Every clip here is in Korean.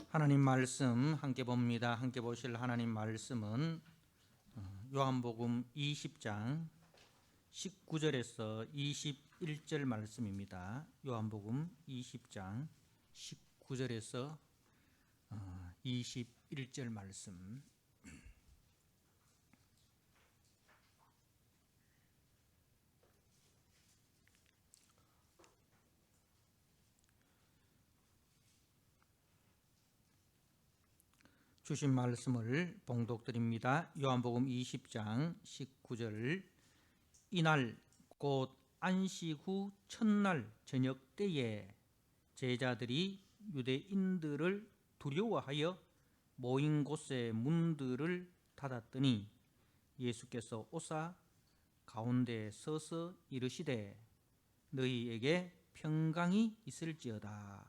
하나님 말씀 함께 봅니다. 함께 보실 하나님 말씀은 요한복음 20장 19절에서 21절 말씀입니다. 요한복음 20장 19절에서 21절 말씀. 주신 말씀을 봉독드립니다. 요한복음 20장 19절. 이날 곧 안식 후 첫날 저녁 때에 제자들이 유대인들을 두려워하여 모인 곳의 문들을 닫았더니 예수께서 오사 가운데 서서 이르시되 너희에게 평강이 있을지어다.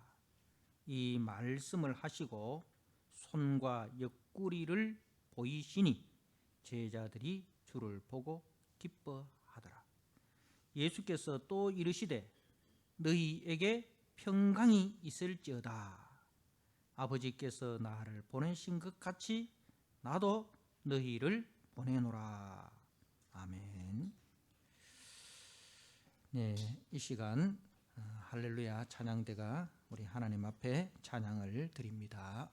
이 말씀을 하시고 손과 옆구리를 보이시니 제자들이 주를 보고 기뻐하더라. 예수께서 또 이르시되 너희에게 평강이 있을지어다. 아버지께서 나를 보내신 것 같이 나도 너희를 보내노라. 아멘. 네, 이 시간 할렐루야 찬양대가 우리 하나님 앞에 찬양을 드립니다.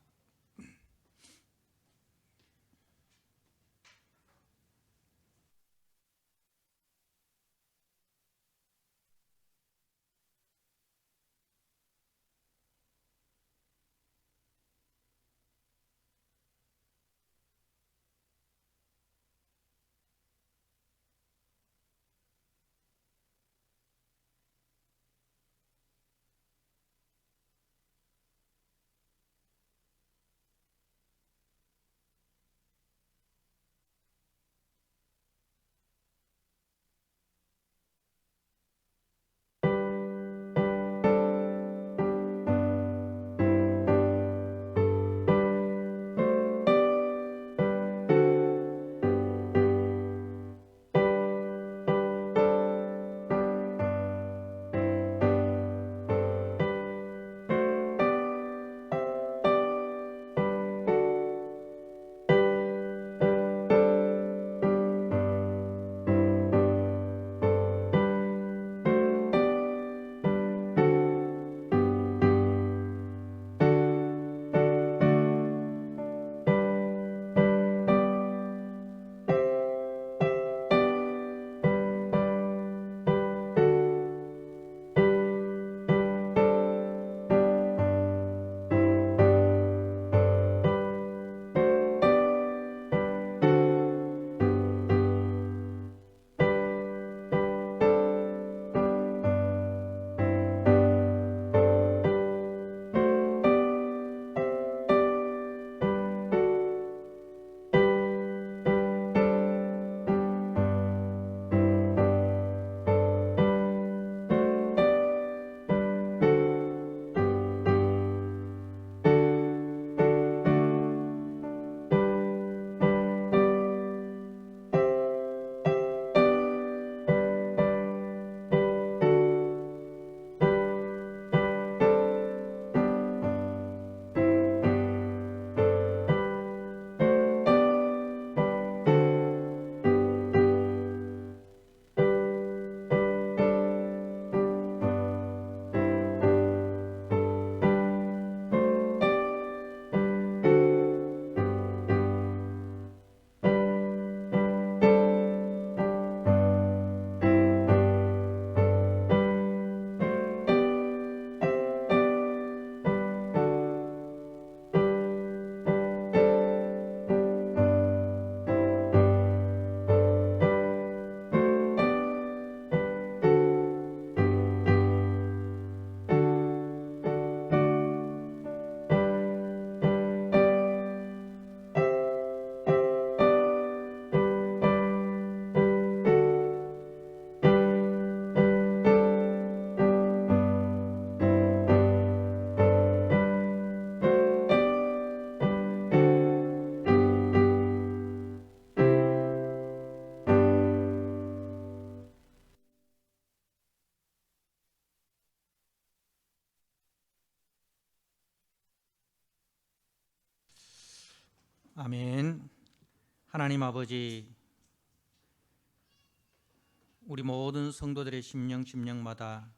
아멘. 하나님 아버지, 우리 모든 성도들의 심령마다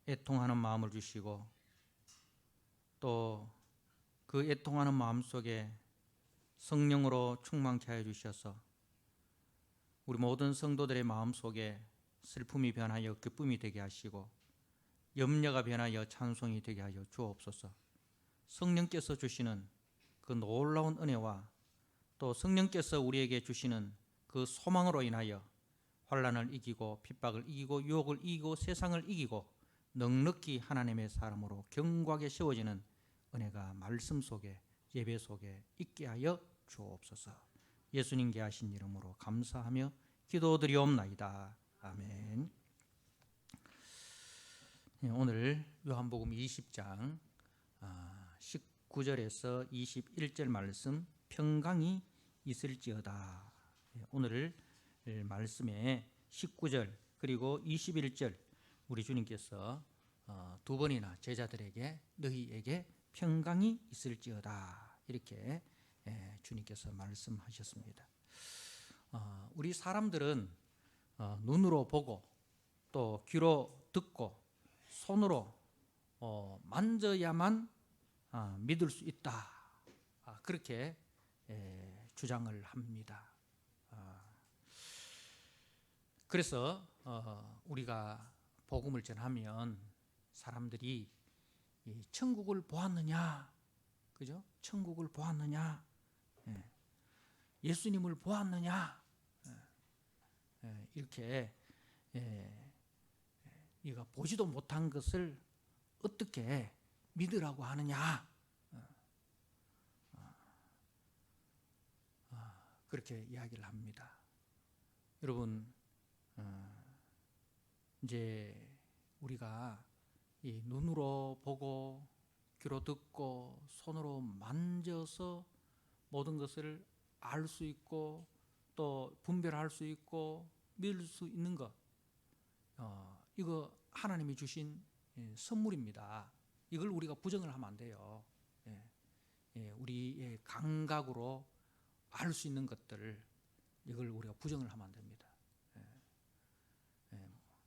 애통하는 마음을 주시고 또 그 애통하는 마음 속에 성령으로 충만케 하여 주셔서 우리 모든 성도들의 마음 속에 슬픔이 변하여 기쁨이 되게 하시고 염려가 변하여 찬송이 되게 하여 주옵소서. 성령께서 주시는 그 놀라운 은혜와 또 성령께서 우리에게 주시는 그 소망으로 인하여 환난을 이기고 핍박을 이기고 유혹을 이기고 세상을 이기고 넉넉히 하나님의 사람으로 견고하게 세워지는 은혜가 말씀 속에 예배 속에 있게 하여 주옵소서. 예수님께 하신 이름으로 감사하며 기도드리옵나이다. 아멘. 오늘 요한복음 20장 19절에서 21절 말씀, 평강이 있을지어다. 오늘 말씀에 19절 그리고 21절 우리 주님께서 두 번이나 제자들에게 너희에게 평강이 있을지어다 이렇게 주님께서 말씀하셨습니다. 우리 사람들은 눈으로 보고 또 귀로 듣고 손으로 만져야만 믿을 수 있다, 그렇게 주장을 합니다. 그래서 우리가 복음을 전하면 사람들이 천국을 보았느냐, 그죠? 천국을 보았느냐, 예수님을 보았느냐, 이렇게 네가 보지도 못한 것을 어떻게 믿으라고 하느냐, 그렇게 이야기를 합니다. 여러분, 이제 우리가 이 눈으로 보고 귀로 듣고 손으로 만져서 모든 것을 알 수 있고 또 분별할 수 있고 믿을 수 있는 것, 이거 하나님이 주신 선물입니다. 이걸 우리가 부정을 하면 안 돼요. 우리의 감각으로 알 수 있는 것들을 이걸 우리가 부정을 하면 안 됩니다.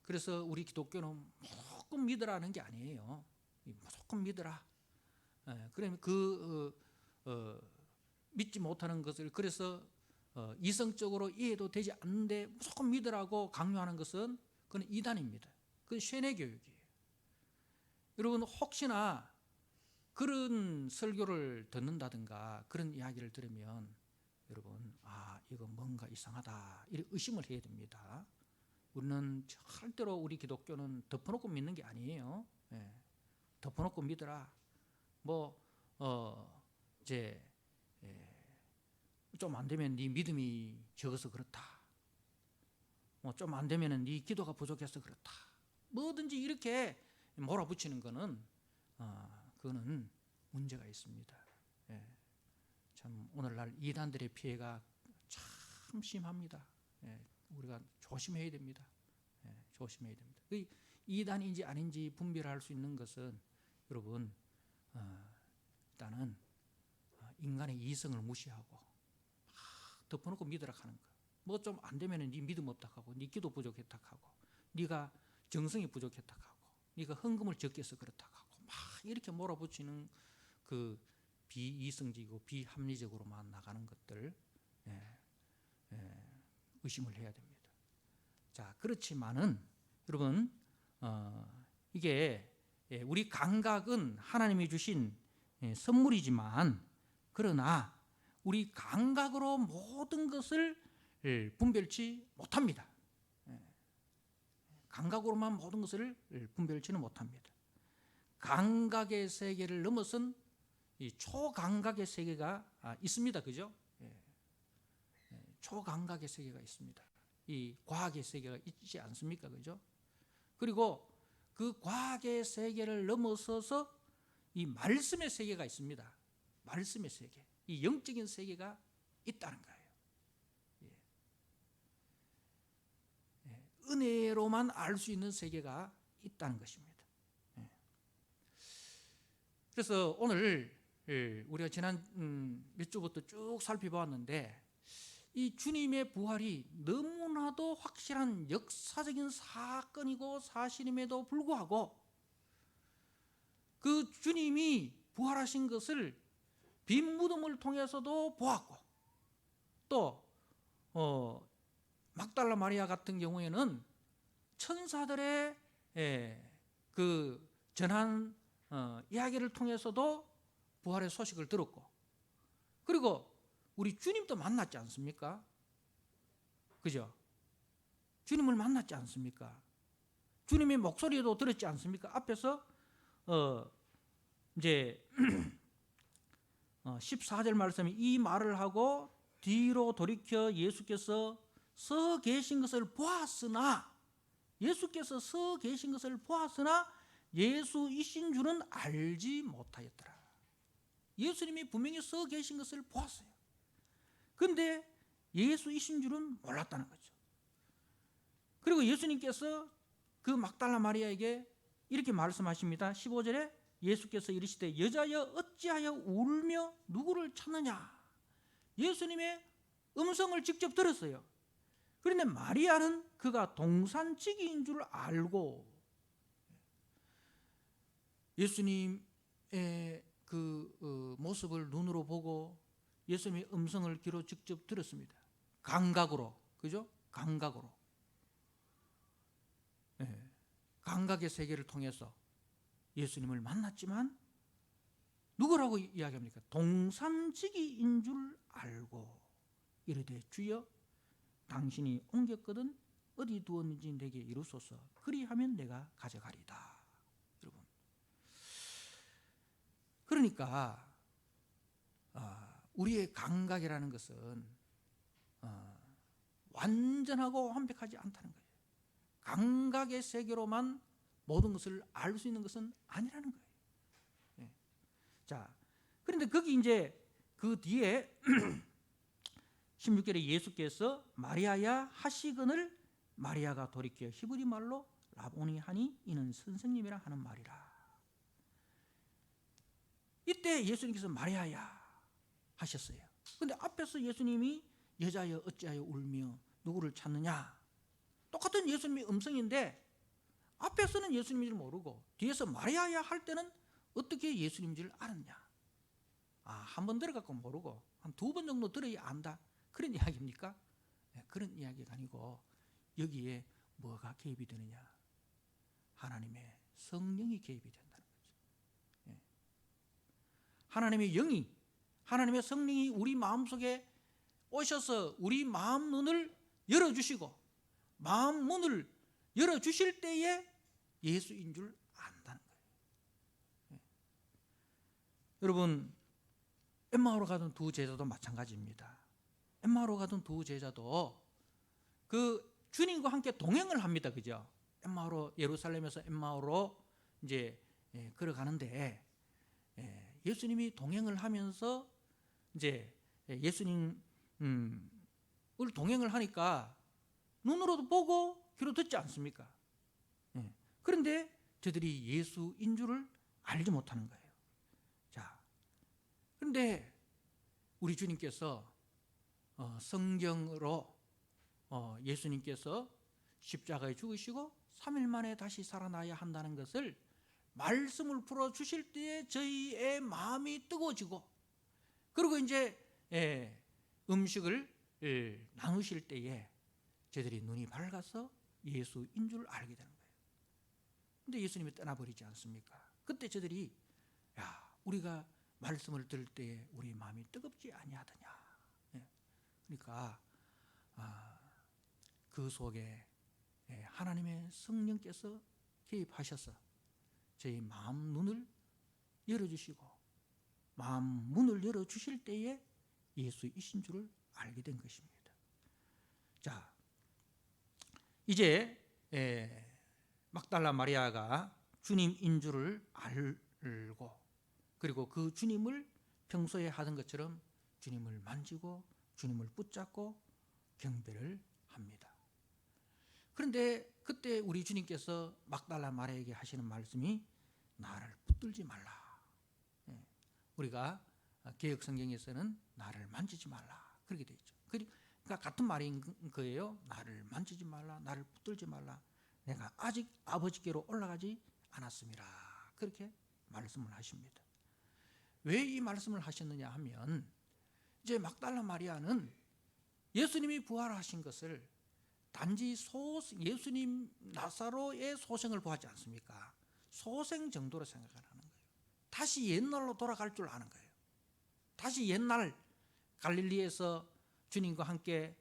그래서 우리 기독교는 무조건 믿으라는 게 아니에요. 무조건 믿으라. 그러면 믿지 못하는 것을 그래서 이성적으로 이해도 되지 않는데 무조건 믿으라고 강요하는 것은 그건 이단입니다. 그건 쇠뇌 교육이에요. 여러분, 혹시나 그런 설교를 듣는다든가 그런 이야기를 들으면 여러분, 이거 뭔가 이상하다 이렇게 의심을 해야 됩니다. 우리는 절대로 우리 기독교는 덮어놓고 믿는 게 아니에요. 덮어놓고 믿으라. 이제 좀 안 되면 네 믿음이 적어서 그렇다. 좀 안 되면 네 기도가 부족해서 그렇다. 뭐든지 이렇게 몰아붙이는 거는 그거는 문제가 있습니다. 참 오늘날 이단들의 피해가 참 심합니다. 우리가 조심해야 됩니다. 조심해야 됩니다. 이단인지 아닌지 분별할 수 있는 것은 여러분, 일단은 인간의 이성을 무시하고 덮어놓고 믿으라 하는 거. 뭐 좀 안 되면 네 믿음 없다 하고, 네 기도 부족했다 하고, 네가 정성이 부족했다 하고, 네가 헌금을 적게 해서 그렇다 하고, 막 이렇게 몰아붙이는 그 비이성적이고 비합리적으로만 나가는 것들, 의심을 해야 됩니다. 자, 그렇지만은 여러분, 이게 우리 감각은 하나님이 주신 선물이지만, 그러나 우리 감각으로 모든 것을 분별치 못합니다. 감각으로만 모든 것을 분별치는 못합니다. 감각의 세계를 넘어선 이 초감각의 세계가 있습니다. 그죠? 초감각의 세계가 있습니다. 이 과학의 세계가 있지 않습니까? 그죠? 그리고 그 과학의 세계를 넘어서서 이 말씀의 세계가 있습니다. 말씀의 세계, 이 영적인 세계가 있다는 거예요. 은혜로만 알 수 있는 세계가 있다는 것입니다. 그래서 오늘 우리가 지난 몇 주부터 쭉 살펴보았는데 이 주님의 부활이 너무나도 확실한 역사적인 사건이고 사실임에도 불구하고 그 주님이 부활하신 것을 빈 무덤을 통해서도 보았고 또 막달라 마리아 같은 경우에는 천사들의 그 전한 이야기를 통해서도 부활의 소식을 들었고 그리고 우리 주님도 만났지 않습니까? 그죠? 주님을 만났지 않습니까? 주님의 목소리도 들었지 않습니까? 앞에서 이제 14절 말씀이 이 말을 하고 뒤로 돌이켜 예수께서 서 계신 것을 보았으나 예수께서 서 계신 것을 보았으나 예수이신 줄은 알지 못하였더라. 예수님이 분명히 서 계신 것을 보았어요. 그런데 예수이신 줄은 몰랐다는 거죠. 그리고 예수님께서 그 막달라 마리아에게 이렇게 말씀하십니다. 15절에 예수께서 이르시되 여자여 어찌하여 울며 누구를 찾느냐. 예수님의 음성을 직접 들었어요. 그런데 마리아는 그가 동산지기인 줄 알고 예수님의 그 모습을 눈으로 보고 예수님의 음성을 귀로 직접 들었습니다. 감각으로, 그죠? 감각으로. 감각의 세계를 통해서 예수님을 만났지만 누구라고 이야기합니까? 동산지기인 줄 알고 이르되 주여 당신이 옮겼거든 어디 두었는지 내게 이루소서. 그리하면 내가 가져가리다. 여러분, 그러니까 우리의 감각이라는 것은 완전하고 완벽하지 않다는 거예요. 감각의 세계로만 모든 것을 알 수 있는 것은 아니라는 거예요. 자, 그런데 거기 이제 그 뒤에 16절에 예수께서 마리아야 하시거늘 마리아가 돌이켜 히브리 말로 라보니 하니 이는 선생님이라 하는 말이라. 이때 예수님께서 마리아야 하셨어요. 그런데 앞에서 예수님이 여자여 어찌하여 울며 누구를 찾느냐. 똑같은 예수님의 음성인데 앞에서는 예수님인 줄 모르고 뒤에서 마리아야 할 때는 어떻게 예수님인 줄 알았냐. 한 번 들어갖고 모르고 한 2번 정도 들어야 안다. 그런 이야기입니까? 그런 이야기가 아니고 여기에 뭐가 개입이 되느냐. 하나님의 성령이 개입이 된다는 거죠. 하나님의 영이, 하나님의 성령이 우리 마음속에 오셔서 우리 마음 문을 열어주시고 마음 문을 열어주실 때에 예수인 줄 안다는 거예요. 여러분, 엠마오로 가던 두 제자도 마찬가지입니다. 엠마오로 가던 두 제자도 그 주님과 함께 동행을 합니다. 그죠? 엠마오로, 예루살렘에서 엠마오로 이제 걸어가는데 예수님이 동행을 하면서 이제 예수님을 동행을 하니까 눈으로도 보고 귀로 듣지 않습니까? 그런데 저들이 예수인 줄을 알지 못하는 거예요. 자, 그런데 우리 주님께서 성경으로 예수님께서 십자가에 죽으시고 3일 만에 다시 살아나야 한다는 것을 말씀을 풀어 주실 때에 저희의 마음이 뜨거워지고 그리고 이제 음식을 나누실 때에 저희들이 눈이 밝아서 예수인 줄 알게 되는 거예요. 근데 예수님이 떠나버리지 않습니까? 그때 저들이 우리가 말씀을 들을 때에 우리 마음이 뜨겁지 아니하더냐. 그러니까 그 속에 하나님의 성령께서 개입하셔서 저희 마음 눈을 열어주시고 마음 문을 열어주실 때에 예수이신 줄을 알게 된 것입니다. 자, 이제 막달라 마리아가 주님인 줄을 알고 그리고 그 주님을 평소에 하던 것처럼 주님을 만지고 주님을 붙잡고 경배를 합니다. 그런데 그때 우리 주님께서 막달라 마리아에게 하시는 말씀이 나를 붙들지 말라. 우리가 개역 성경에서는 나를 만지지 말라 그렇게 되어 있죠. 그러니까 같은 말인 거예요. 나를 만지지 말라, 나를 붙들지 말라. 내가 아직 아버지께로 올라가지 않았습니다. 그렇게 말씀을 하십니다. 왜 이 말씀을 하셨느냐 하면 이제 막달라 마리아는 예수님이 부활하신 것을 단지 예수님 나사로의 소생을 보지 않습니까? 소생 정도로 생각을 하는 거예요. 다시 옛날로 돌아갈 줄 아는 거예요. 다시 옛날 갈릴리에서 주님과 함께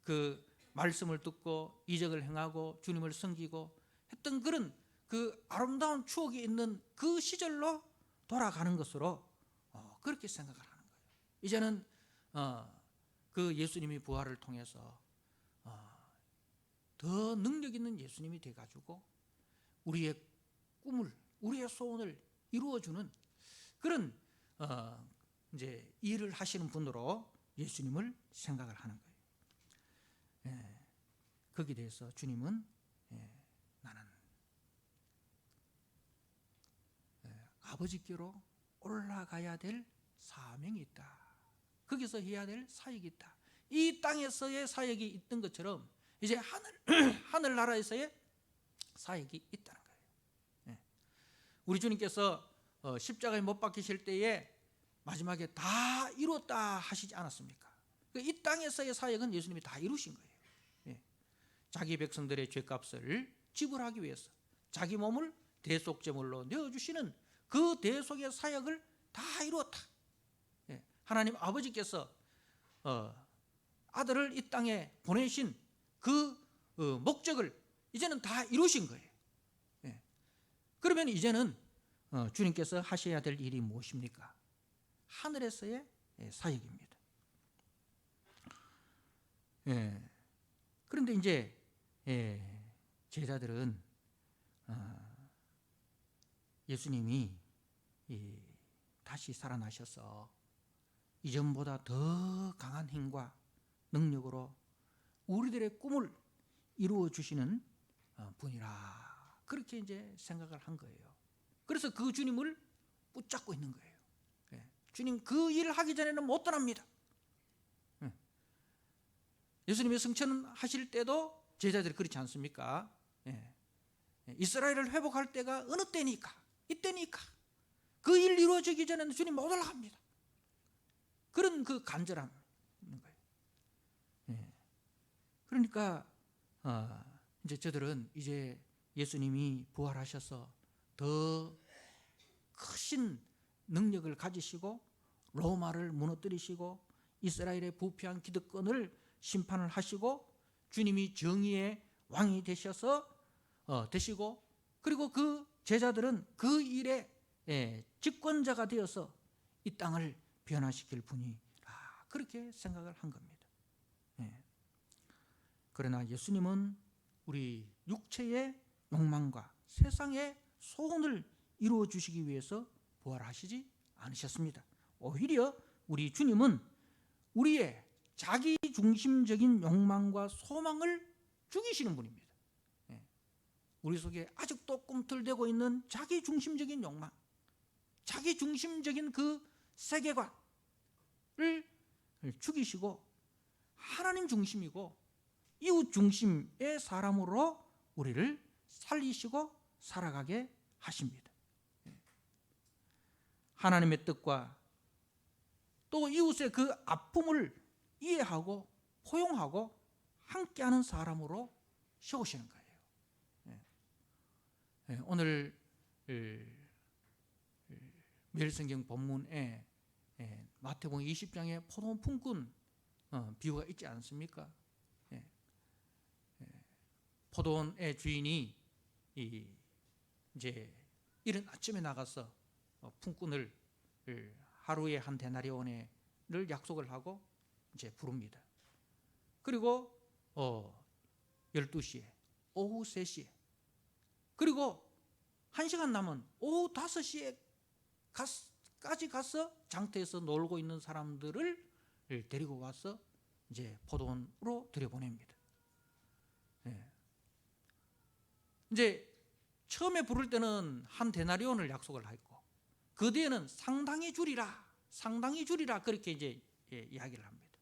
그 말씀을 듣고 이적을 행하고 주님을 섬기고 했던 그런 그 아름다운 추억이 있는 그 시절로 돌아가는 것으로 그렇게 생각을 하는 거예요. 이제는 그 예수님이 부활을 통해서 더 능력 있는 예수님이 돼가지고 우리의 꿈을, 우리의 소원을 이루어주는 그런 이제 일을 하시는 분으로 예수님을 생각을 하는 거예요. 거기에 대해서 주님은 나는 아버지께로 올라가야 될 사명이 있다. 거기서 해야 될 사역이 있다. 이 땅에서의 사역이 있던 것처럼 이제 하늘나라에서의 사역이 있다는 거예요. 우리 주님께서 십자가에 못 박히실 때에 마지막에 다 이루었다 하시지 않았습니까? 이 땅에서의 사역은 예수님이 다 이루신 거예요. 자기 백성들의 죄값을 지불하기 위해서 자기 몸을 대속제물로 내어주시는 그 대속의 사역을 다 이루었다. 하나님 아버지께서 아들을 이 땅에 보내신 그 목적을 이제는 다 이루신 거예요. 그러면 이제는 주님께서 하셔야 될 일이 무엇입니까? 하늘에서의 사역입니다. 그런데 이제 제자들은 예수님이 다시 살아나셔서 이전보다 더 강한 힘과 능력으로 우리들의 꿈을 이루어 주시는 분이라 그렇게 이제 생각을 한 거예요. 그래서 그 주님을 붙잡고 있는 거예요. 주님 그 일을 하기 전에는 못 떠납니다. 예수님의 승천하실 때도 제자들이 그렇지 않습니까? 이스라엘을 회복할 때가 어느 때니까, 이때니까 그 일 이루어지기 전에는 주님 못 올라갑니다. 그런 그 간절함 있는 거예요. 그러니까 이제 저들은 이제 예수님이 부활하셔서 더 크신 능력을 가지시고 로마를 무너뜨리시고 이스라엘의 부패한 기득권을 심판을 하시고 주님이 정의의 왕이 되시고 그리고 그 제자들은 그 일의 집권자가 되어서 이 땅을 변화시킬 분이라 그렇게 생각을 한 겁니다. 그러나 예수님은 우리 육체의 욕망과 세상의 소원을 이루어 주시기 위해서 부활하시지 않으셨습니다. 오히려 우리 주님은 우리의 자기 중심적인 욕망과 소망을 죽이시는 분입니다. 우리 속에 아직도 꿈틀대고 있는 자기 중심적인 욕망, 자기 중심적인 그 세계관을 죽이시고 하나님 중심이고 이웃 중심의 사람으로 우리를 살리시고 살아가게 하십니다. 하나님의 뜻과 또 이웃의 그 아픔을 이해하고 포용하고 함께하는 사람으로 세우시는 거예요. 오늘 멸성경 본문에 마태복음 20장에 포도원 품꾼 비유가 있지 않습니까? 포도원의 주인이 이제 이른 아침에 나가서 품꾼을 하루에 한 데나리온을 약속을 하고 이제 부릅니다. 그리고 12시에 오후 3시에 그리고 1시간 남은 오후 5시에까지 가서 장터에서 놀고 있는 사람들을 데리고 와서 이제 포도원으로 들여보냅니다. 이제 처음에 부를 때는 한 데나리온을 약속을 했고 그 뒤에는 상당히 줄이라, 상당히 줄이라 그렇게 이제 이야기를 합니다.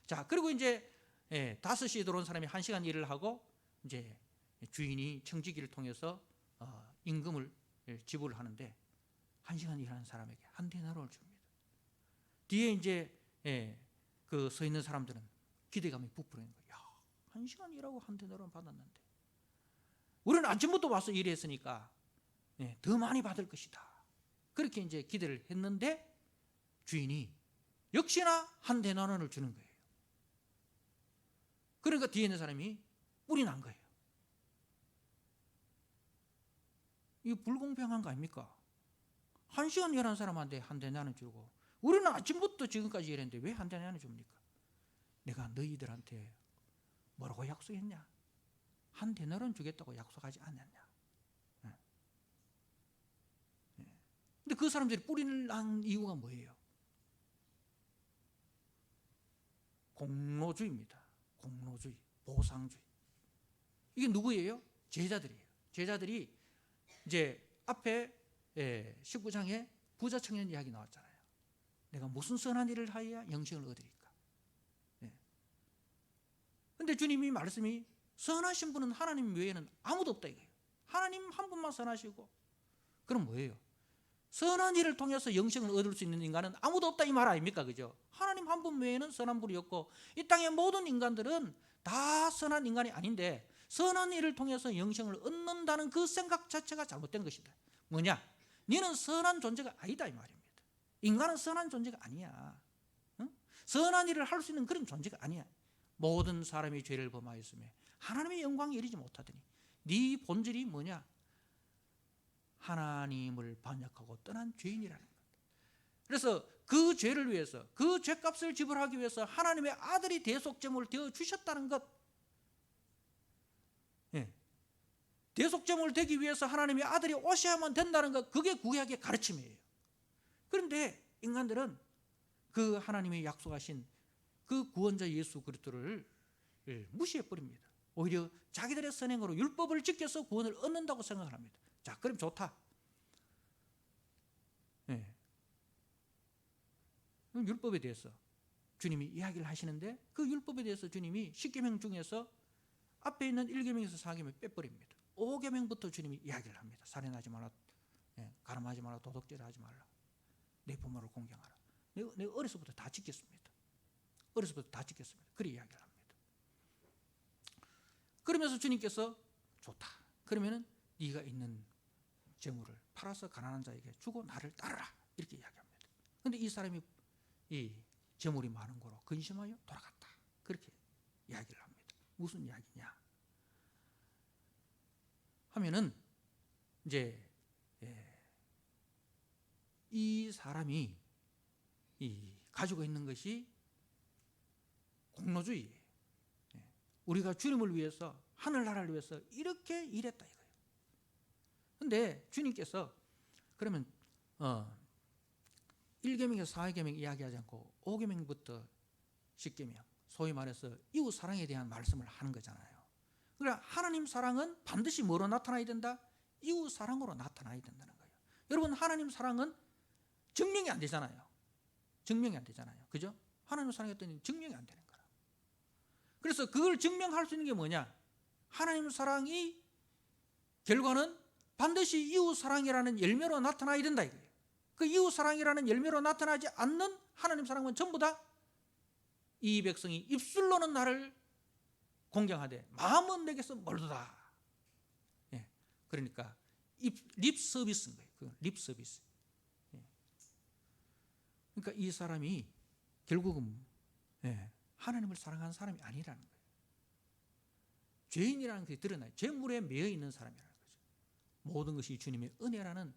자, 그리고 이제 5시에 들어온 사람이 1시간 일을 하고 이제 주인이 청지기를 통해서 임금을 지불을 하는데 1시간 일하는 사람에게 한 데나리온을 줍니다. 뒤에 이제 그 서 있는 사람들은 기대감이 부풀어있는 거예요. 야, 1시간 일하고 한 데나리온 받았는데 우리는 아침부터 와서 일했으니까 더 많이 받을 것이다. 그렇게 이제 기대를 했는데 주인이 역시나 한 데나리온을 주는 거예요. 그러니까 뒤에 있는 사람이 뿔이 난 거예요. 이거 불공평한 거 아닙니까? 1시간 일하는 사람한테 한 데나리온 주고 우리는 아침부터 지금까지 일했는데 왜 한 데나리온 줍니까? 내가 너희들한테 뭐라고 약속했냐? 한 데나리온 주겠다고 약속하지 않았냐? 근데 그 사람들이 뿔이 난 이유가 뭐예요? 공로주의입니다. 공로주의, 보상주의. 이게 누구예요? 제자들이에요. 제자들이 이제 앞에 19장에 부자 청년 이야기 나왔잖아요. 내가 무슨 선한 일을 하여야 영생을 얻으리까? 그런데 주님이 말씀이 선하신 분은 하나님 외에는 아무도 없다 이거예요. 하나님 한 분만 선하시고, 그럼 뭐예요? 선한 일을 통해서 영생을 얻을 수 있는 인간은 아무도 없다 이 말 아닙니까? 그죠? 하나님 한 분 외에는 선한 분이 없고 이 땅의 모든 인간들은 다 선한 인간이 아닌데 선한 일을 통해서 영생을 얻는다는 그 생각 자체가 잘못된 것이다. 뭐냐? 너는 선한 존재가 아니다 이 말입니다. 인간은 선한 존재가 아니야. 응? 선한 일을 할 수 있는 그런 존재가 아니야. 모든 사람이 죄를 범하였으며 하나님의 영광에 이르지 못하더니 네 본질이 뭐냐? 하나님을 반역하고 떠난 죄인이라는 것. 그래서 그 죄를 위해서, 그 죄값을 지불하기 위해서 하나님의 아들이 대속제물을 되어 주셨다는 것. 대속제물을 되기 위해서 하나님의 아들이 오셔야만 된다는 것, 그게 구약의 가르침이에요. 그런데 인간들은 그 하나님이 약속하신 그 구원자 예수 그리스도를 무시해버립니다. 오히려 자기들의 선행으로 율법을 지켜서 구원을 얻는다고 생각을 합니다. 자, 그럼 좋다. 율법에 대해서 주님이 이야기를 하시는데 그 율법에 대해서 주님이 10계명 중에서 앞에 있는 1계명에서 4계명 빼버립니다. 5계명부터 주님이 이야기를 합니다. 살인하지 마라, 가늠하지 마라, 도둑질 하지 말라, 내 부모를 공경하라. 내가 어려서부터 다 지켰습니다. 어려서부터 다 지켰습니다. 그렇게 이야기를 합니다. 그러면서 주님께서 좋다. 그러면은 네가 있는 재물을 팔아서 가난한 자에게 주고 나를 따르라. 이렇게 이야기합니다. 그런데 이 사람이 이 재물이 많은 거로 근심하여 돌아갔다. 그렇게 이야기를 합니다. 무슨 이야기냐 하면은 이제 이 사람이 가지고 있는 것이 공로주의예요. 우리가 주님을 위해서, 하늘나라를 위해서 이렇게 일했다 이거예요. 그런데 주님께서 그러면 1계명에서 4계명 이야기하지 않고 5계명부터 10계명, 소위 말해서 이웃 사랑에 대한 말씀을 하는 거잖아요. 그러니까 하나님 사랑은 반드시 뭐로 나타나야 된다? 이웃 사랑으로 나타나야 된다는 거예요. 여러분, 하나님 사랑은 증명이 안 되잖아요. 증명이 안 되잖아요. 그죠? 하나님 사랑했더니 증명이 안 되는 거라. 그래서 그걸 증명할 수 있는 게 뭐냐? 하나님 사랑이 결과는 반드시 이웃 사랑이라는 열매로 나타나야 된다 이거예요. 그 이웃 사랑이라는 열매로 나타나지 않는 하나님 사랑은 전부 다 이 백성이 입술로는 나를 공경하되 마음은 내게서 멀도다. 그러니까 립 서비스인 거예요. 그 립 서비스. 그러니까 이 사람이 결국은 하나님을 사랑하는 사람이 아니라는 거예요. 죄인이라는 것이 드러나요. 죄물에 매여 있는 사람이라는 거죠. 모든 것이 주님의 은혜라는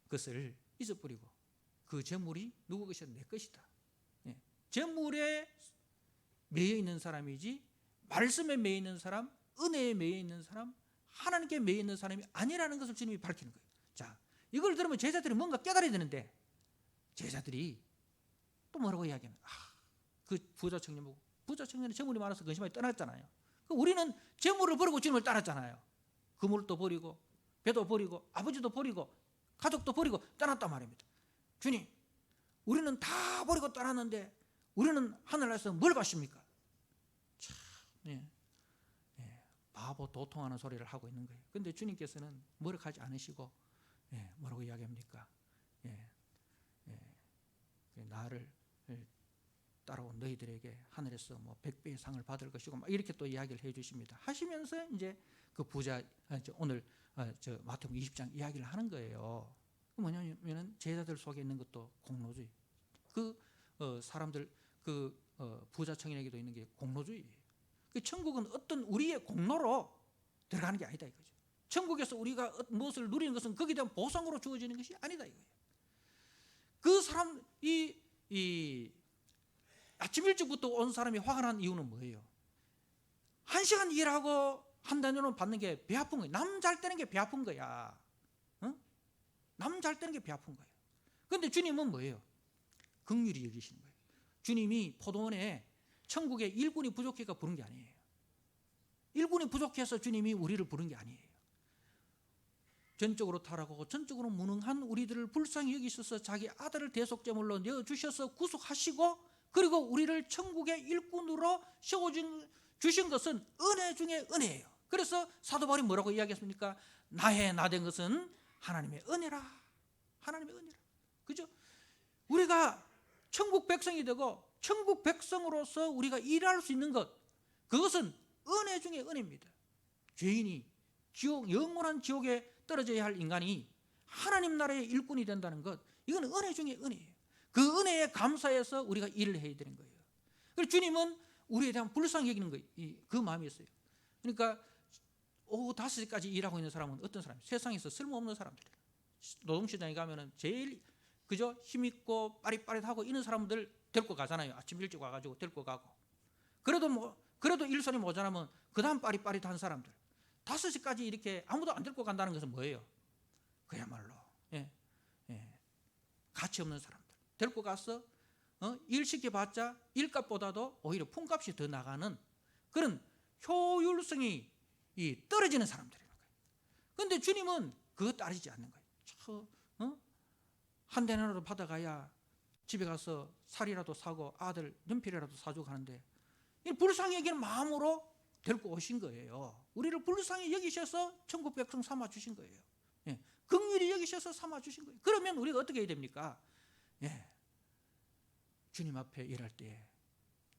것을 잊어버리고 그 죄물이 누구 것이다? 내 것이다. 죄물에 매여 있는 사람이지 말씀에 매여 있는 사람, 은혜에 매여 있는 사람, 하나님께 매여 있는 사람이 아니라는 것을 주님이 밝히는 거예요. 자, 이걸 들으면 제자들이 뭔가 깨달아야 되는데 제자들이 또 뭐라고 이야기하면 그 부자 청년 보고 부자 청년은 재물이 많아서 근심하게 떠났잖아요. 우리는 재물을 버리고 주님을 따랐잖아요. 그물도 버리고 배도 버리고 아버지도 버리고 가족도 버리고 떠났단 말입니다. 주님, 우리는 다 버리고 떠났는데 우리는 하늘나라에서 뭘 받습니까? 참, 바보 도통하는 소리를 하고 있는 거예요. 그런데 주님께서는 뭐라고 하지 않으시고 뭐라고 이야기합니까? 나를 따라온 너희들에게 하늘에서 뭐 100배의 상을 받을 것이고 막 이렇게 또 이야기를 해주십니다. 하시면서 이제 그 부자 오늘 저 마태복음 20장 이야기를 하는 거예요. 뭐냐면은 제자들 속에 있는 것도 공로주의. 그 사람들 그 부자 청인에게도 있는 게 공로주의예요. 그 천국은 어떤 우리의 공로로 들어가는 게 아니다 이거죠. 천국에서 우리가 무엇을 누리는 것은 거기에 대한 보상으로 주어지는 것이 아니다 이거예요. 그 사람 이 아침 일찍부터 온 사람이 화가 난 이유는 뭐예요? 1시간 일하고 한 달에는 받는 게 배 아픈 거예요. 남 잘 되는 게 배 아픈 거야. 남 잘 되는 게 배 아픈 거예요. 그런데 주님은 뭐예요? 긍휼히 여기시는 거예요. 주님이 포도원에 천국에 일꾼이 부족해서 부른 게 아니에요. 일꾼이 부족해서 주님이 우리를 부른 게 아니에요. 전적으로 타락하고 전적으로 무능한 우리들을 불쌍히 여기셔서 자기 아들을 대속제물로 내어주셔서 구속하시고 그리고 우리를 천국의 일꾼으로 세워주신 것은 은혜 중에 은혜예요. 그래서 사도 바울이 뭐라고 이야기했습니까? 나의 나된 것은 하나님의 은혜라. 하나님의 은혜라. 그죠? 우리가 천국 백성이 되고 천국 백성으로서 우리가 일할 수 있는 것, 그것은 은혜 중에 은혜입니다. 죄인이 영원한 지옥에 떨어져야 할 인간이 하나님 나라의 일꾼이 된다는 것, 이건 은혜 중에 은혜예요. 그 은혜에 감사해서 우리가 일을 해야 되는 거예요. 그래서 주님은 우리에 대한 불쌍히 여기는 거예요. 그 마음이었어요. 그러니까 오후 5시까지 일하고 있는 사람은 어떤 사람이에요? 세상에서 쓸모없는 사람들이에요. 노동시장에 가면은 제일 그저 힘있고 빠릿빠릿하고 이런 사람들 데리고 가잖아요. 아침 일찍 와가지고 데리고 가고. 그래도 일손이 모자라면 그 다음 빠릿빠릿한 사람들 5시까지 이렇게 아무도 안 데리고 간다는 것은 뭐예요? 그야말로 가치 없는 사람들 데리고 가서 일 시켜봤자 일값보다도 오히려 품값이 더 나가는 그런 효율성이 떨어지는 사람들이라는 거예요. 그런데 주님은 그거 따르지 않는 거예요. 한 대나라도 받아가야 집에 가서 살이라도 사고 아들 연필이라도 사주고 하는데 불쌍히 여기는 마음으로 데리고 오신 거예요. 우리를 불쌍히 여기셔서 천국 백성 삼아 주신 거예요. 긍휼히 여기셔서 삼아 주신 거예요. 그러면 우리가 어떻게 해야 됩니까? 주님 앞에 일할 때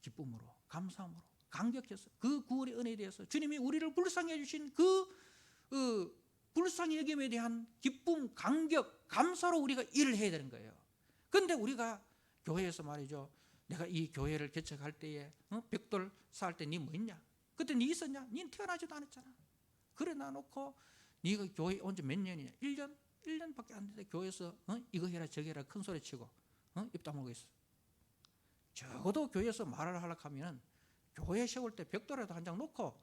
기쁨으로 감사함으로 감격해서 그 구원의 은혜에 대해서 주님이 우리를 불쌍히 해주신 그 불쌍히 여김에 대한 기쁨, 감격, 감사로 우리가 일을 해야 되는 거예요. 그런데 우리가 교회에서 말이죠, 내가 이 교회를 개척할 때에 벽돌 쌓을 때 니 뭐 있냐? 그때 니 있었냐? 니는 태어나지도 않았잖아. 그래 놔놓고 니가 교회 온 지 몇 년이냐? 1년밖에 안 됐는데 교회에서 이거 해라 저거 해라 큰 소리 치고 입 다물고 있어. 적어도 교회에서 말을 하려고 하면 교회 세울 때 벽돌에도 한 장 놓고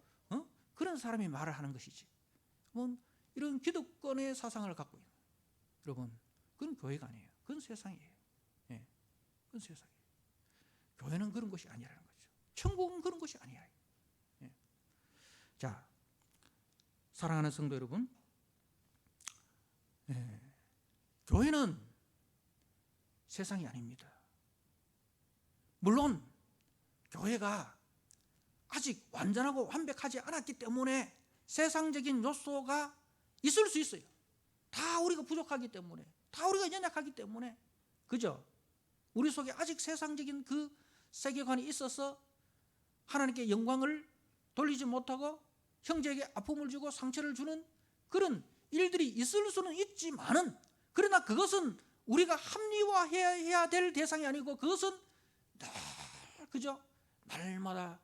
그런 사람이 말을 하는 것이지. 이런 기득권의 사상을 갖고 있는 여러분, 그건 교회가 아니에요. 그건 세상이에요. 그건 세상이에요. 교회는 그런 것이 아니라는 거죠. 천국은 그런 것이 아니에요. 자, 사랑하는 성도 여러분, 교회는 세상이 아닙니다. 물론 교회가 아직 완전하고 완벽하지 않았기 때문에 세상적인 요소가 있을 수 있어요. 다 우리가 부족하기 때문에, 다 우리가 연약하기 때문에, 그죠? 우리 속에 아직 세상적인 그 세계관이 있어서 하나님께 영광을 돌리지 못하고 형제에게 아픔을 주고 상처를 주는 그런 일들이 있을 수는 있지만은, 그러나 그것은 우리가 합리화해야 될 대상이 아니고 그것은 그죠? 날마다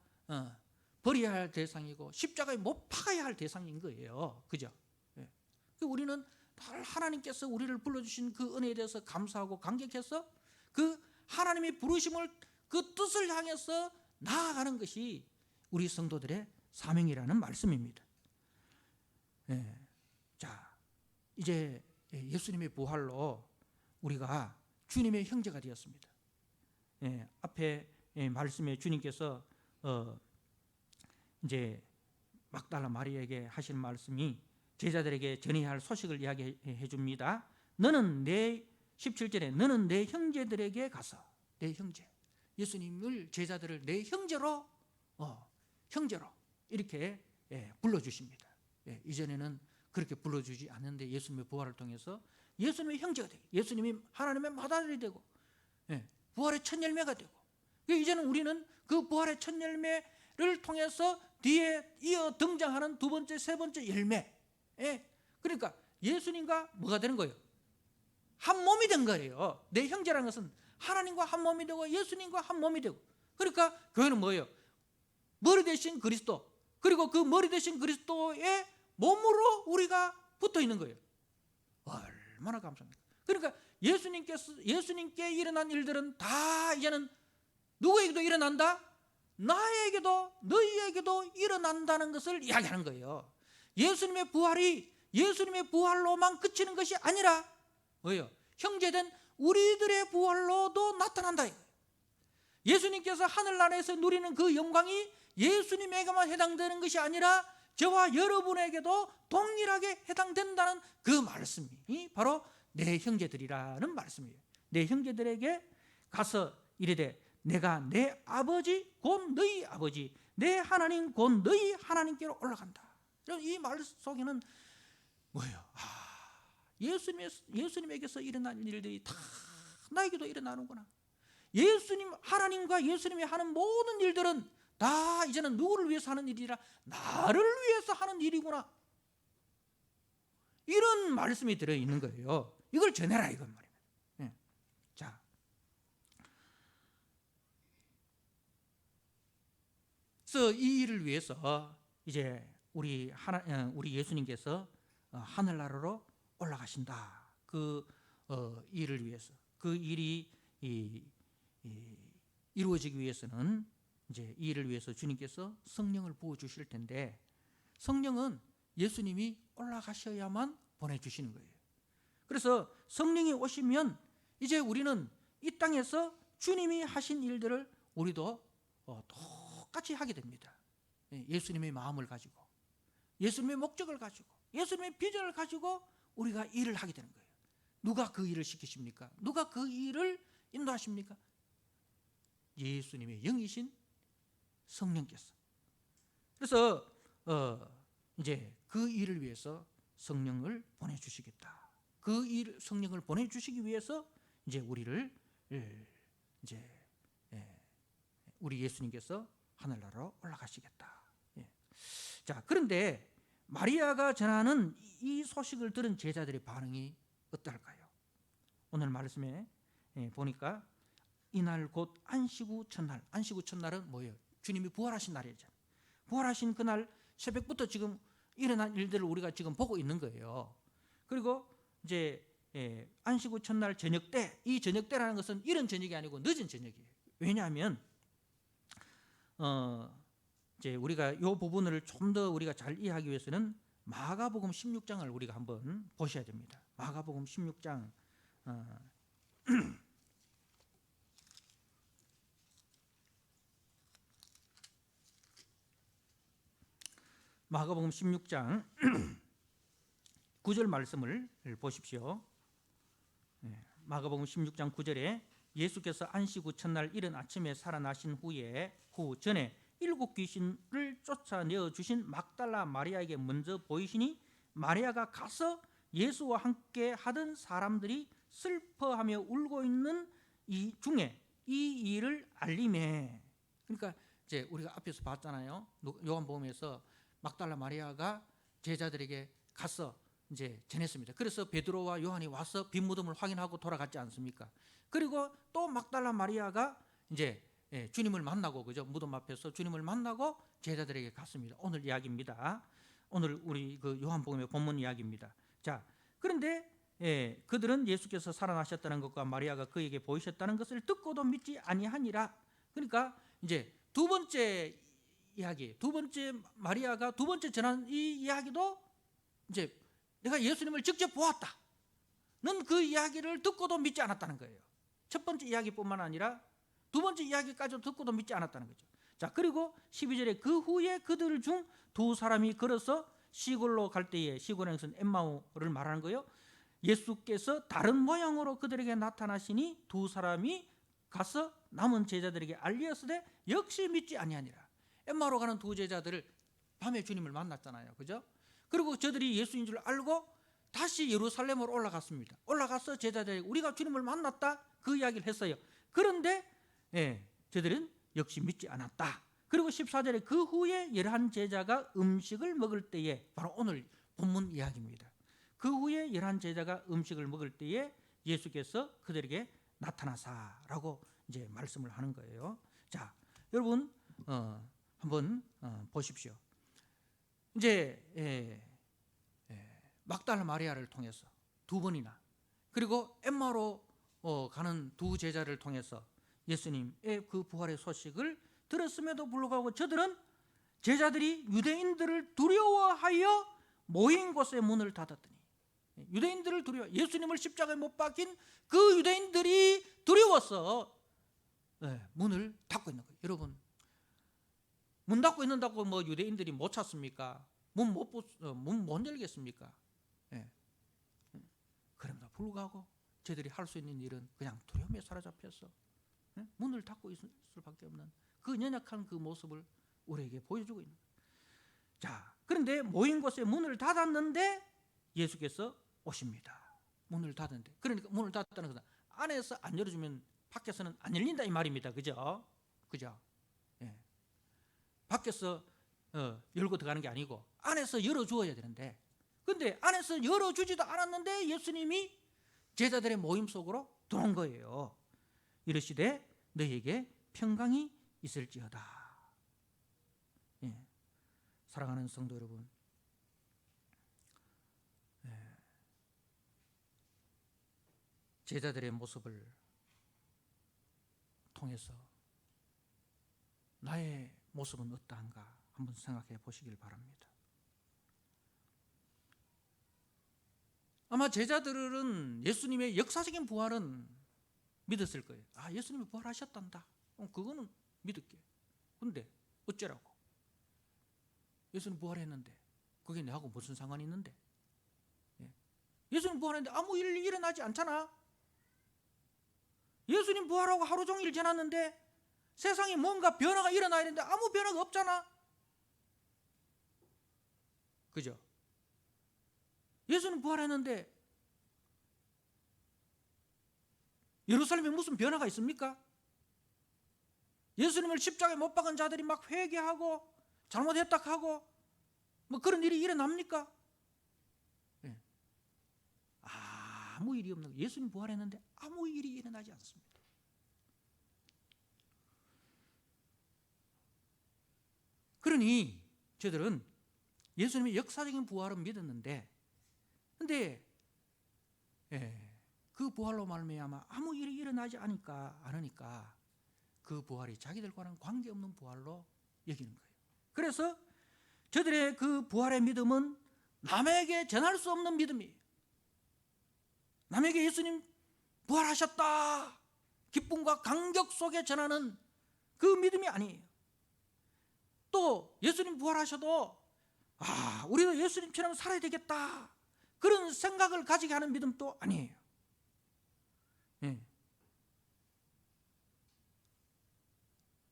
버려야 할 대상이고 십자가에 못 박아야 할 대상인 거예요. 그죠? 우리는 하나님께서 우리를 불러주신 그 은혜에 대해서 감사하고 감격해서 그 하나님의 부르심을 그 뜻을 향해서 나아가는 것이 우리 성도들의 사명이라는 말씀입니다. 자, 이제 예수님의 부활로 우리가 주님의 형제가 되었습니다. 앞에 말씀에 주님께서 이제 막달라 마리아에게 하실 말씀이 제자들에게 전해야 할 소식을 이야기해 줍니다. 너는 내 17절에 너는 내 형제들에게 가서 내 형제, 예수님을 제자들을 내 형제로 이렇게 불러주십니다. 이전에는 그렇게 불러주지 않는데 예수님의 부활을 통해서 예수님의 형제가 되고 예수님이 하나님의 맏아들이 되고 부활의 첫 열매가 되고 이제는 우리는 그 부활의 첫 열매를 통해서 뒤에 이어 등장하는 두 번째, 세 번째 열매, 그러니까 예수님과 뭐가 되는 거예요? 한 몸이 된 거예요. 내 형제라는 것은 하나님과 한 몸이 되고 예수님과 한 몸이 되고, 그러니까 교회는 뭐예요? 머리 대신 그리스도, 그리고 그 머리 대신 그리스도의 몸으로 우리가 붙어 있는 거예요. 얼마나 감사합니까? 그러니까 예수님께 일어난 일들은 다 이제는 누구에게도 일어난다? 나에게도 너희에게도 일어난다는 것을 이야기하는 거예요. 예수님의 부활이 예수님의 부활로만 그치는 것이 아니라 뭐예요? 형제된 우리들의 부활로도 나타난다. 예수님께서 하늘나라에서 누리는 그 영광이 예수님에게만 해당되는 것이 아니라 저와 여러분에게도 동일하게 해당된다는 그 말씀이 바로 내 형제들이라는 말씀이에요. 내 형제들에게 가서 이르되 내가 내 아버지 곧 너희 아버지 내 하나님 곧 너희 하나님께로 올라간다. 이 말 속에는 뭐예요? 예수님에게서 일어난 일들이 다 나에게도 일어나는구나. 예수님, 하나님과 예수님이 하는 모든 일들은 다 이제는 누구를 위해서 하는 일이라 나를 위해서 하는 일이구나. 이런 말씀이 들어있는 거예요. 이걸 전해라 이건 말입니다. 자, 그래서 이 일을 위해서 이제 우리 예수님께서 하늘나라로 올라가신다. 그 일을 위해서, 그 일이 이루어지기 위해서는 이제 이 일을 위해서 주님께서 성령을 부어 주실 텐데, 성령은 예수님이 올라가셔야만 보내주시는 거예요. 그래서 성령이 오시면 이제 우리는 이 땅에서 주님이 하신 일들을 우리도 똑같이 하게 됩니다. 예수님의 마음을 가지고, 예수님의 목적을 가지고, 예수님의 비전을 가지고 우리가 일을 하게 되는 거예요. 누가 그 일을 시키십니까? 누가 그 일을 인도하십니까? 예수님의 영이신 성령께서. 그래서 이제 그 일을 위해서 성령을 보내주시겠다. 그 일 성령을 보내주시기 위해서 이제 우리를 우리 예수님께서 하늘나라로 올라가시겠다. 자, 그런데 마리아가 전하는 이 소식을 들은 제자들의 반응이 어떨까요? 오늘 말씀에 보니까 이날 곧 안식후 첫날. 안식후 첫날은 뭐예요? 주님이 부활하신 날이죠. 부활하신 그날 새벽부터 지금 일어난 일들을 우리가 지금 보고 있는 거예요. 그리고 이제 안식후 첫날 저녁 때, 이 저녁 때라는 것은 이른 저녁이 아니고 늦은 저녁이에요. 왜냐하면 이제 우리가 이 부분을 좀 더 우리가 잘 이해하기 위해서는 마가복음 16장을 우리가 한번 보셔야 됩니다. 마가복음 16장 마가복음 16장 9절 말씀을 보십시오. 마가복음 16장 9절에 예수께서 안식 후 첫날 이른 아침에 살아나신 후 전에 7 귀신을 쫓아내어 주신 막달라 마리아에게 먼저 보이시니 마리아가 가서 예수와 함께 하던 사람들이 슬퍼하며 울고 있는 이 중에 이 일을 알림해. 그러니까 이제 우리가 앞에서 봤잖아요. 요한복음에서 막달라 마리아가 제자들에게 가서 이제 전했습니다. 그래서 베드로와 요한이 와서 빈 무덤을 확인하고 돌아갔지 않습니까? 그리고 또 막달라 마리아가 이제 주님을 만나고, 그죠? 무덤 앞에서 주님을 만나고 제자들에게 갔습니다. 오늘 이야기입니다. 오늘 우리 그 요한복음의 본문 이야기입니다. 자, 그런데 그들은 예수께서 살아나셨다는 것과 마리아가 그에게 보이셨다는 것을 듣고도 믿지 아니하니라. 그러니까 이제 두 번째 이야기, 두 번째 마리아가 두 번째 전한 이 이야기도 이제 내가 예수님을 직접 보았다. 는 그 이야기를 듣고도 믿지 않았다는 거예요. 첫 번째 이야기뿐만 아니라 두 번째 이야기까지도 듣고도 믿지 않았다는 거죠. 자, 그리고 12절에 그 후에 그들 중 두 사람이 걸어서 시골로 갈 때에, 시골에서는 엠마오를 말하는 거예요. 예수께서 다른 모양으로 그들에게 나타나시니 두 사람이 가서 남은 제자들에게 알리었으되 역시 믿지 아니하니라. 엠마오로 가는 두 제자들을 밤에 주님을 만났잖아요, 그죠? 그리고 저들이 예수인 줄 알고 다시 예루살렘으로 올라갔습니다. 올라가서 제자들에게 우리가 주님을 만났다, 그 이야기를 했어요. 그런데 저들은 역시 믿지 않았다. 그리고 14절에 그 후에 11 제자가 음식을 먹을 때에, 바로 오늘 본문 이야기입니다. 그 후에 11 제자가 음식을 먹을 때에 예수께서 그들에게 나타나사라고 이제 말씀을 하는 거예요. 자, 여러분 한번 보십시오. 이제 막달라 마리아를 통해서 두 번이나, 그리고 엠마로 가는 두 제자를 통해서 예수님의 그 부활의 소식을 들었음에도 불구하고 저들은, 제자들이 유대인들을 두려워하여 모인 곳에 문을 닫았더니, 유대인들을 두려워, 예수님을 십자가에 못 박힌 그 유대인들이 두려워서 문을 닫고 있는 거예요. 여러분, 문 닫고 있는다고 뭐 유대인들이 못 찾습니까? 문 못 열겠습니까? 그럼에도 불구하고 저들이 할 수 있는 일은 그냥 두려움에 사로잡혀서 문을 닫고 있을 수밖에 없는 그 연약한 그 모습을 우리에게 보여주고 있는 거예요. 자, 그런데 모인 곳에 문을 닫았는데 예수께서 오십니다. 문을 닫았는데, 그러니까 문을 닫았다는 것은 안에서 안 열어주면 밖에서는 안 열린다 이 말입니다. 그죠? 밖에서 열고 들어가는 게 아니고 안에서 열어주어야 되는데, 근데 안에서 열어주지도 않았는데 예수님이 제자들의 모임 속으로 들어온 거예요. 이르시되 너희에게 평강이 있을지어다. 사랑하는 성도 여러분, 제자들의 모습을 통해서 나의 모습은 어떠한가 한번 생각해 보시길 바랍니다. 아마 제자들은 예수님의 역사적인 부활은 믿었을 거예요. 아, 예수님이 부활하셨단다. 그거는 믿을게. 근데 어쩌라고? 예수님 부활했는데 그게 내하고 무슨 상관이 있는데? 예수님 부활했는데 아무 일이 일어나지 않잖아. 예수님 부활하고 하루 종일 지났는데 세상에 뭔가 변화가 일어나야 되는데 아무 변화가 없잖아. 그죠? 예수님 부활했는데 예루살렘에 무슨 변화가 있습니까? 예수님을 십자가에 못 박은 자들이 막 회개하고 잘못했다 하고 뭐 그런 일이 일어납니까? 아무 일이 없는 거예요. 예수님 부활했는데 아무 일이 일어나지 않습니다. 그러니 저들은 예수님의 역사적인 부활은 믿었는데, 근데 그 부활로 말미암아 아무 일이 일어나지 않으니까 그 부활이 자기들과는 관계없는 부활로 여기는 거예요. 그래서 저들의 그 부활의 믿음은 남에게 전할 수 없는 믿음이에요. 남에게 예수님 부활하셨다 기쁨과 감격 속에 전하는 그 믿음이 아니에요. 또 예수님 부활하셔도 우리도 예수님처럼 살아야 되겠다 그런 생각을 가지게 하는 믿음도 아니에요.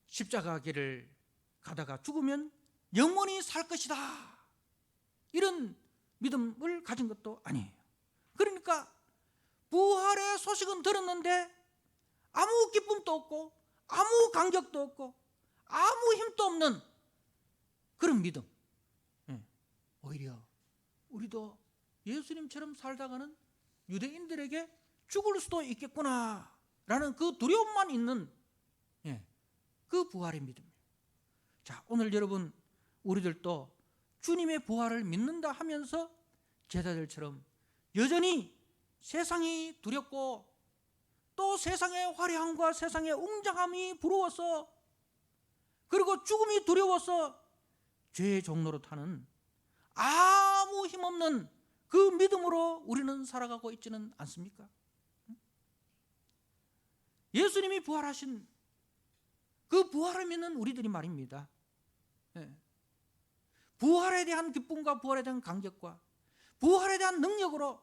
십자가 길을 가다가 죽으면 영원히 살 것이다 이런 믿음을 가진 것도 아니에요. 그러니까 부활의 소식은 들었는데 아무 기쁨도 없고 아무 감격도 없고 아무 힘도 없는 그런 믿음. 오히려 우리도 예수님처럼 살다가는 유대인들에게 죽을 수도 있겠구나 라는 그 두려움만 있는 그 부활의 믿음이에요. 자, 오늘 여러분 우리들도 주님의 부활을 믿는다 하면서 제자들처럼 여전히 세상이 두렵고 또 세상의 화려함과 세상의 웅장함이 부러워서, 그리고 죽음이 두려워서 죄의 종로로 타는 아무 힘없는 그 믿음으로 우리는 살아가고 있지는 않습니까? 예수님이 부활하신 그 부활을 믿는 우리들이 말입니다. 부활에 대한 기쁨과 부활에 대한 감격과 부활에 대한 능력으로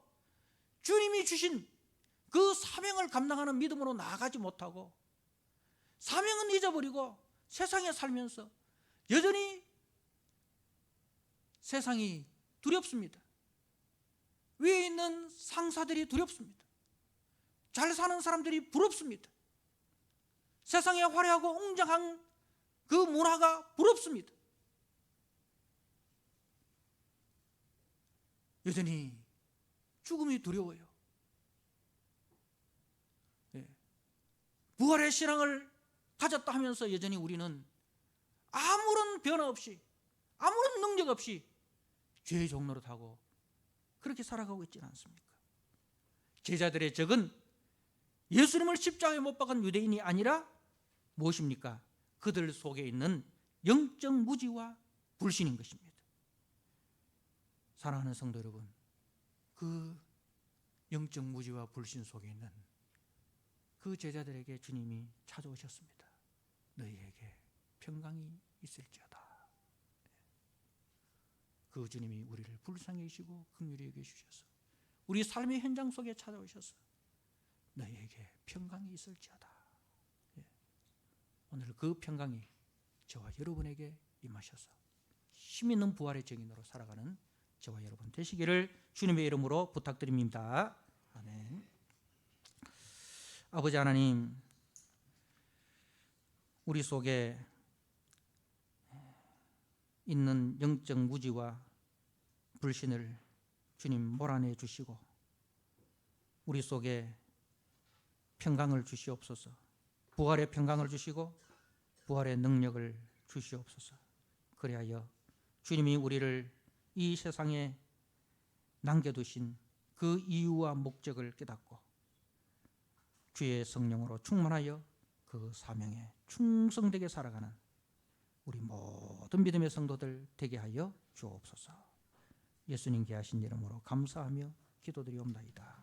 주님이 주신 그 사명을 감당하는 믿음으로 나아가지 못하고 사명은 잊어버리고 세상에 살면서 여전히 세상이 두렵습니다. 위에 있는 상사들이 두렵습니다. 잘 사는 사람들이 부럽습니다. 세상에 화려하고 웅장한 그 문화가 부럽습니다. 여전히 죽음이 두려워요. 부활의 신앙을 가졌다 하면서 여전히 우리는 아무런 변화 없이 아무런 능력 없이 죄의 종로로 타고 그렇게 살아가고 있지는 않습니까? 제자들의 적은 예수님을 십자가에 못 박은 유대인이 아니라 무엇입니까? 그들 속에 있는 영적 무지와 불신인 것입니다. 사랑하는 성도 여러분, 그 영적 무지와 불신 속에 있는 그 제자들에게 주님이 찾아오셨습니다. 너희에게 평강이 있을지어다. 그 주님이 우리를 불쌍히 여기시고 긍휼히 여기셔서 우리 삶의 현장 속에 찾아오셔서 너희에게 평강이 있을지어다. 오늘 그 평강이 저와 여러분에게 임하셔서 힘 있는 부활의 증인으로 살아가는 저와 여러분 되시기를 주님의 이름으로 부탁드립니다. 아멘. 아버지 하나님, 우리 속에 있는 영적 무지와 불신을 주님 몰아내 주시고 우리 속에 평강을 주시옵소서. 부활의 평강을 주시고 부활의 능력을 주시옵소서. 그리하여 주님이 우리를 이 세상에 남겨두신 그 이유와 목적을 깨닫고 주의 성령으로 충만하여 그 사명에 충성되게 살아가는 우리 모든 믿음의 성도들 되게 하여 주옵소서. 예수님 귀하신 이름으로 감사하며 기도드리옵나이다.